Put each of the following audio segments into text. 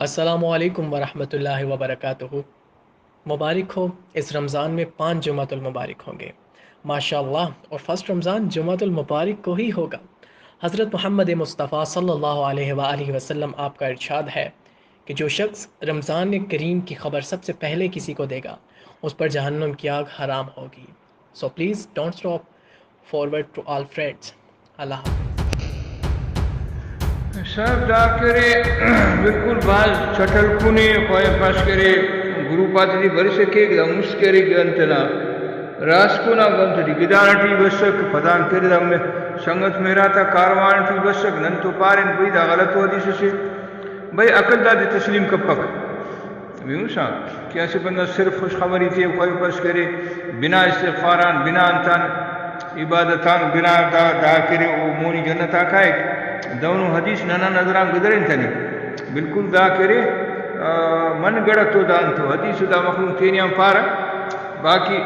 السلام علیکم ورحمۃ اللہ وبرکاتہ۔ مبارک ہو، اس رمضان میں 5 جمعۃ المبارک ہوں گے ماشاء اللہ، اور فرسٹ رمضان جمعۃ المبارک کو ہی ہوگا۔ حضرت محمد مصطفیٰ صلی اللہ علیہ وآلہ وسلم آپ کا ارشاد ہے کہ جو شخص رمضان کریم کی خبر سب سے پہلے کسی کو دے گا اس پر جہنم کی آگ حرام ہوگی۔ So please don't stop, forward to all friends. اللہ حافظ۔ صاحب دا کرے بالکل بعض چھٹل کنے خواہ پاس کرے گروپ آتی بری سکے گا مسکری گنتنا راس کو نہ گنت دی گدانا ٹی بسک پدان کرے دا میں سنگت میرا تا کاروان ٹی بسک نن تو پارن بھئی دا غلط حدیث سے بھئی عقل دا دی تسلیم کپک بیوں صاحب کیا سے بندہ صرف خوشخبری تھی خواہ پاس کرے بنا استغفاران بنا انتان عبادتان بنا دا کرے او مونی جنت آکائے دونوں حدیث نانا نظران گزریں تھنی بالکل دا کرے من گڑا تو دان تو حدیث دا مخلوم تینیاں پارا باقی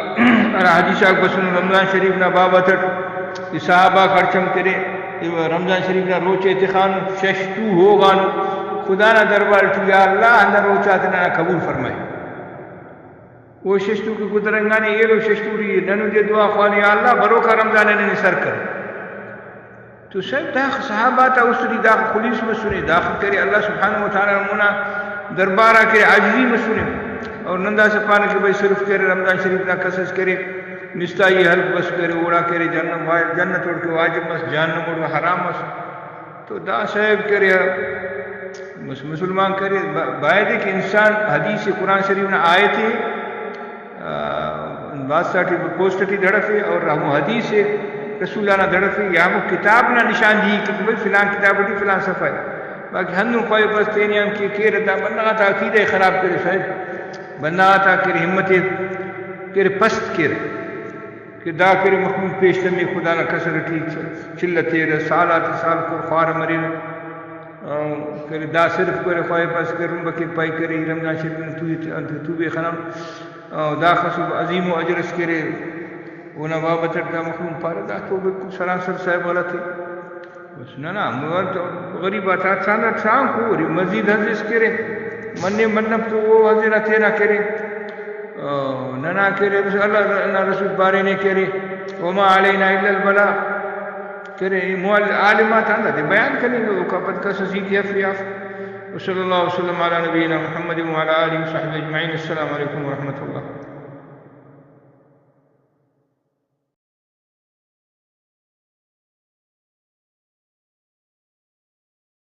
حدیث آگ بسن رمضان شریف نا بابا تٹ صحابہ خرچم کرے رمضان شریف نا روچ اتخان ششتو ہوگانو خدا نا دربار تو یا اللہ اندر روچاتنا قبول فرمائے وہ ششتو کی قدرنگانے یہ لو ششتو ری ننو دے دعا خوانی یا اللہ برو کا رمضان نے سر کر تو صاحب دا صحابہ تا اسری دا خلیص مسونے داخل کرے اللہ سبحانہ وتعالی منا دربارہ کرے عاجزی مسونے اور نندا سے پانے کے بھائی صرف کرے رمضان شریف نا قصص کرے مستائی حلق بس کرے اوڑا کرے جنت اوڑ کے واجب مس جہنم اوڑ کے حرام مس تو دا صاحب کرے مسلمان کرے باید کہ انسان حدیث قرآن شریف نا آئے تھے بادشاہ پوسٹ کی دھڑف ہے اور ہم حدیث رسولانہ دڑف ہے یا وہ کتاب نہ نشان دی کہ بھئی فلان کتاب ہوتی فلان صفحہ ہے باقی ہنو خواہ پس تینیاں کی رہتا بندہ آتا عقیدہ خراب کرے صاحب بندہ آتا کرے ہمت کرے پست کرے کہ دا کرے مخلوق پیشتر میں خدا نہ کسر ٹھیک چلتے رہ سالات سال کو خوار مرے کرے دا صرف کرے خواہ پس کرے بکی پائی کرے رمضان شریف تو بے خنم دا خصوب عظیم و اجرس کرے اونا بابا چڑھتا مخلوم پارا دا تو بالکل سراسر صاحب والا تھے بس نا غریب آتا چاندہ چاند کو مزید حضرت کرے مننے منب تو وہ حضرت نہ کرے نہ کرے بس اللہ رسول بارے نے کرے وما علینا الا البلا کرے عالمات آندہ دے بیان کریں گے وہ کپت کا سزید یفیاف وصلی اللہ وسلم علی نبینا محمد وعلی آلہ وصحبہ اجمعین۔ السلام علیکم ورحمۃ اللہ۔